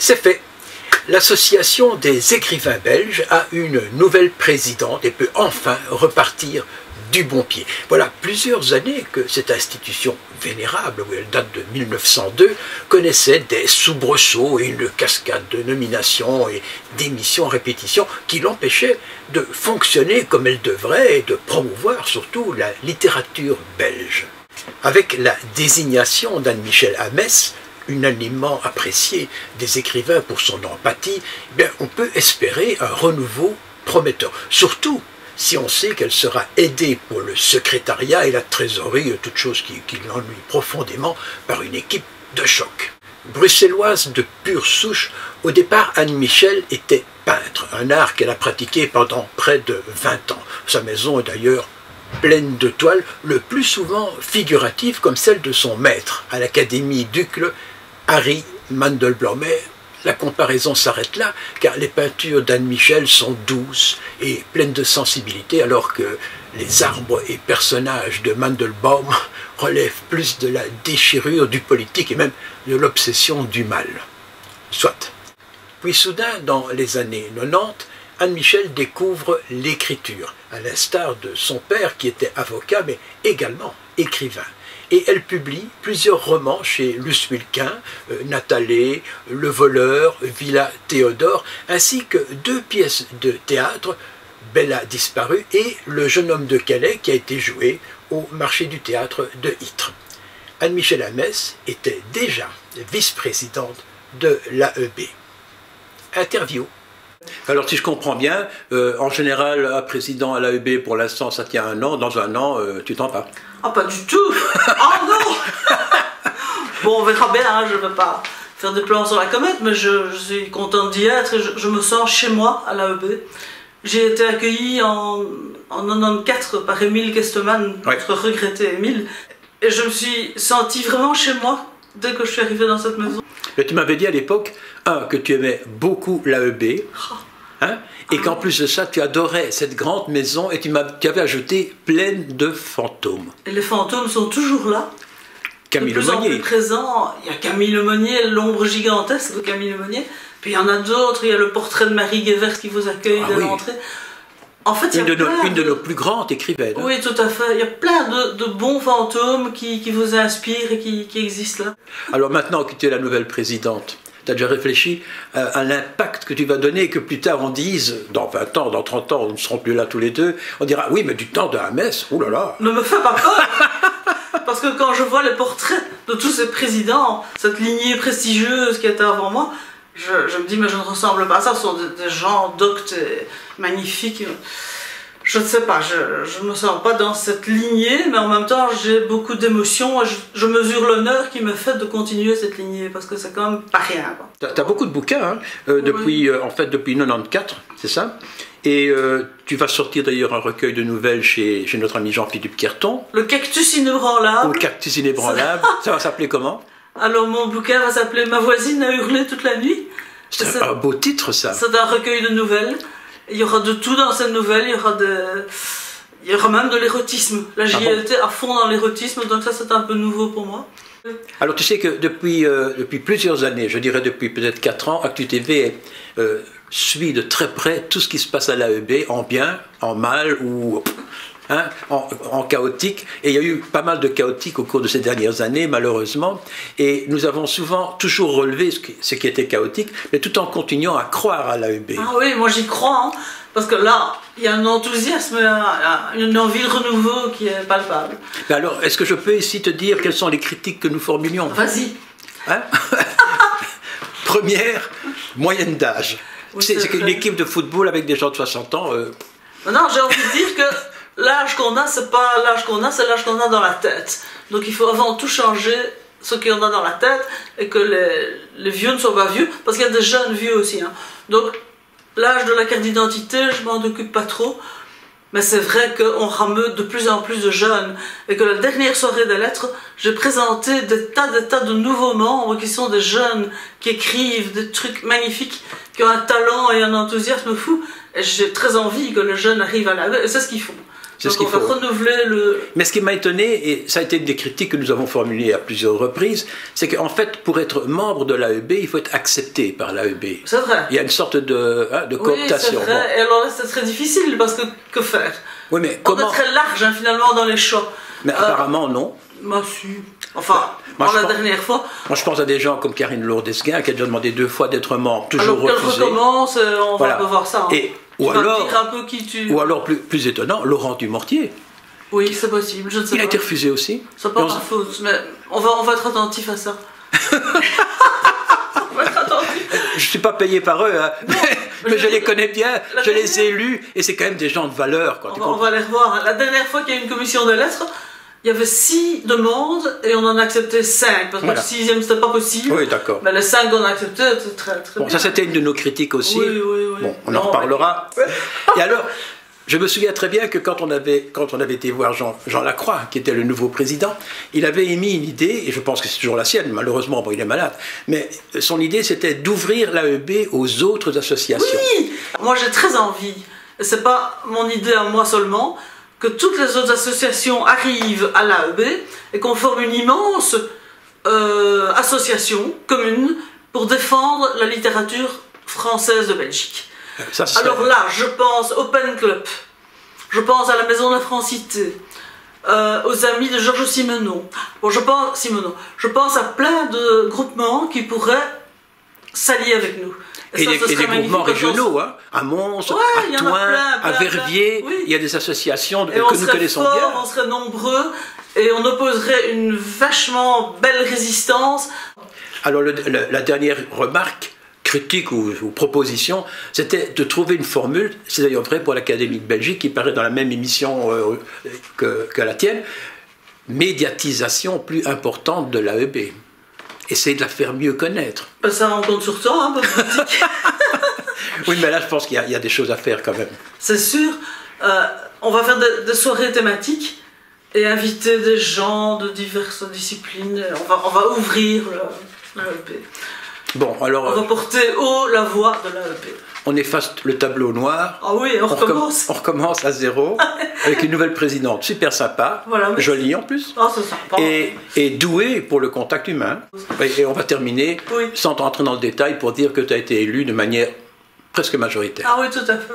C'est fait. L'association des écrivains belges a une nouvelle présidente et peut enfin repartir du bon pied. Voilà plusieurs années que cette institution vénérable, où elle date de 1902, connaissait des soubresauts et une cascade de nominations et d'émissions en répétition qui l'empêchaient de fonctionner comme elle devrait et de promouvoir surtout la littérature belge. Avec la désignation d'Anne-Michel Hamès, unanimement apprécié des écrivains pour son empathie, on peut espérer un renouveau prometteur. Surtout si on sait qu'elle sera aidée pour le secrétariat et la trésorerie, toute chose qui l'ennuie profondément, par une équipe de choc. Bruxelloise de pure souche, au départ Anne-Michel était peintre, un art qu'elle a pratiqué pendant près de 20 ans. Sa maison est d'ailleurs pleine de toiles, le plus souvent figuratives comme celle de son maître à l'Académie d'Uccle, Harry Mandelblanc. Mais la comparaison s'arrête là, car les peintures d'Anne-Michel sont douces et pleines de sensibilité, alors que les arbres et personnages de Mandelbaum relèvent plus de la déchirure du politique et même de l'obsession du mal. Soit. Puis soudain, dans les années 90, Anne-Michel découvre l'écriture, à l'instar de son père qui était avocat, mais également écrivain. Et elle publie plusieurs romans chez Luce Wilquin, Nathalie, Le Voleur, Villa Théodore, ainsi que 2 pièces de théâtre, Bella disparue et Le Jeune homme de Calais, qui a été joué au marché du théâtre de Ytre. Anne-Michel Hamès était déjà vice-présidente de l'AEB. Interview. Alors si je comprends bien, en général, un président à l'AEB, pour l'instant, ça tient 1 an. Dans 1 an, tu t'en vas. Ah, pas du tout. Oh non. Bon, on verra bien, hein, je ne veux pas faire des plans sur la comète, mais je suis contente d'y être et je me sens chez moi à l'AEB. J'ai été accueillie en 94 par Émile Kesteman, notre regretté Émile, et je me suis sentie vraiment chez moi dès que je suis arrivée dans cette maison. Mais tu m'avais dit à l'époque, que tu aimais beaucoup l'AEB, hein, et qu'en plus de ça, tu adorais cette grande maison et tu avais ajouté pleine de fantômes. Et les fantômes sont toujours là. Camille de plus en plus présent. Il y a Camille Lemonnier, l'ombre gigantesque de Camille Lemonnier. Puis il y en a d'autres, il y a le portrait de Marie Guevert qui vous accueille dès l'entrée. En fait, il y a une de nos plus grandes écrivaines. Hein. Oui, tout à fait. Il y a plein de bons fantômes qui vous inspirent et qui existent là. Alors maintenant que tu es la nouvelle présidente, tu as déjà réfléchi à l'impact que tu vas donner et que plus tard on dise, dans 20 ans, dans 30 ans, nous ne serons plus là tous les deux, on dira, oui, mais du temps de Hamès, oh là là. Ne me fais pas peur. Parce que quand je vois les portraits de tous ces présidents, cette lignée prestigieuse qui était avant moi, je me dis, mais je ne ressemble pas à ça, ce sont des gens doctes et magnifiques. Je ne sais pas, je ne me sens pas dans cette lignée, mais en même temps, j'ai beaucoup d'émotions et je mesure l'honneur qui me fait de continuer cette lignée, parce que c'est quand même pas rien. Tu as beaucoup de bouquins, hein, depuis, en fait, depuis 94, c'est ça? Et tu vas sortir d'ailleurs un recueil de nouvelles chez notre ami Jean-Philippe Querton. Le cactus inébranlable. Le cactus inébranlable. Ça va s'appeler comment? Alors mon bouquin va s'appeler « Ma voisine a hurlé toute la nuit ». C'est un beau titre, ça. C'est un recueil de nouvelles. Il y aura de tout dans cette nouvelle. Il y aura même de l'érotisme. Là, j'y ai été à fond dans l'érotisme, donc ça, c'est un peu nouveau pour moi. Alors, tu sais que depuis plusieurs années, je dirais depuis peut-être 4 ans, Actu TV suit de très près tout ce qui se passe à l'AEB, en bien, en mal ou... Hein, en chaotique, et il y a eu pas mal de chaotique au cours de ces dernières années, malheureusement, et nous avons toujours relevé ce qui était chaotique, mais tout en continuant à croire à l'AEB. Ah oui, moi j'y crois, hein, parce que là, il y a un enthousiasme, une envie de renouveau qui est palpable. Mais alors, est-ce que je peux ici te dire quelles sont les critiques que nous formulions? Vas-y. Hein? Première, moyenne d'âge. Oui, c'est qu'une équipe de football avec des gens de 60 ans... Non, j'ai envie de dire que l'âge qu'on a, c'est pas l'âge qu'on a, c'est l'âge qu'on a dans la tête. Donc il faut avant tout changer ce qu'on a dans la tête et que les vieux ne soient pas vieux, parce qu'il y a des jeunes vieux aussi. Hein. Donc l'âge de la carte d'identité, je m'en occupe pas trop, mais c'est vrai qu'on rameute de plus en plus de jeunes et que la dernière soirée des lettres, j'ai présenté des tas de nouveaux membres qui sont des jeunes qui écrivent des trucs magnifiques, qui ont un talent et un enthousiasme fou, et j'ai très envie que les jeunes arrivent à la... Et c'est ce qu'ils font. C'est ce Donc qu'il on va faut. renouveler le... Mais ce qui m'a étonné, et ça a été une des critiques que nous avons formulées à plusieurs reprises, c'est qu'en fait, pour être membre de l'AEB, il faut être accepté par l'AEB. C'est vrai. Il y a une sorte de Oui, cooptation. c'est vrai. Et alors là, c'est très difficile parce que faire? Oui, mais On comment... est très large finalement dans les choix. Mais apparemment, non. Moi, si. Enfin, Moi, je la pense- dernière fois. Moi, je pense à des gens comme Karine Lourdes-Esguin, qui a déjà demandé 2 fois d'être membre, toujours Alors qu'elle refusé. recommence, on Voilà. va voir ça. Hein. Et, ou Tu vas me alors, dire un peu qui tu... ou alors plus étonnant, Laurent Dumortier. Oui, c'est possible, je ne sais Il pas. a été refusé aussi. C'est pas Et on- ma faute, mais on va être attentif à ça. On va être attentif. Je ne suis pas payé par eux, hein. mais je les connais bien, la je les dernière- ai lus, et c'est quand même des gens de valeur. Quoi, tu On comprends? va les revoir. La dernière fois qu'il y a eu une commission des lettres, il y avait 6 demandes et on en a accepté 5. Parce que Voilà. le 6e, c'était pas possible. Oui, d'accord. Mais les 5 qu'on a acceptés, c'était très, très Bon, bien. ça c'était une de nos critiques aussi. Oui, oui, oui. Bon, on en Non, reparlera. Et alors, je me souviens très bien que quand on avait été voir Jean Lacroix, qui était le nouveau président, il avait émis une idée, et je pense que c'est toujours la sienne, malheureusement, bon, il est malade, mais son idée c'était d'ouvrir l'AEB aux autres associations. Oui, moi j'ai très envie, et c'est pas mon idée à moi seulement, que toutes les autres associations arrivent à l'AEB et qu'on forme une immense association commune pour défendre la littérature française de Belgique. Ça, ce serait- Alors là, je pense Open Club, je pense à la Maison de la Francité, aux amis de Georges Simenon. Bon, je pense à plein de groupements qui pourraient s'allier avec nous. Et ça, des, ce et serait des magnifique, groupements je pense. régionaux, hein, à Mons, Ouais, il y à en a Thoin, plein, à Verviers, plein. Oui. il y a des associations Et on que nous serait connaissons forts, bien. on serait nombreux, et on opposerait une vachement belle résistance. Alors la dernière remarque, critique ou proposition, c'était de trouver une formule, c'est d'ailleurs vrai pour l'Académie de Belgique, qui paraît dans la même émission que la tienne, médiatisation plus importante de l'AEB. Essayer de la faire mieux connaître. Ben, ça, on compte sur toi, hein, politique. Oui, mais là, je pense qu'il y a des choses à faire quand même. C'est sûr. On va faire des soirées thématiques et inviter des gens de diverses disciplines. On va ouvrir l'AEB. Bon, alors, On va porter haut la voix de l'AEB. on efface le tableau noir. Ah oui, on recommence. On recommence à zéro, avec une nouvelle présidente super sympa, Voilà, merci. jolie en plus, Ah, c'est sympa. et douée pour le contact humain. Et on va terminer, Oui. sans entrer dans le détail, pour dire que tu as été élu de manière presque majoritaire. Ah oui, tout à fait.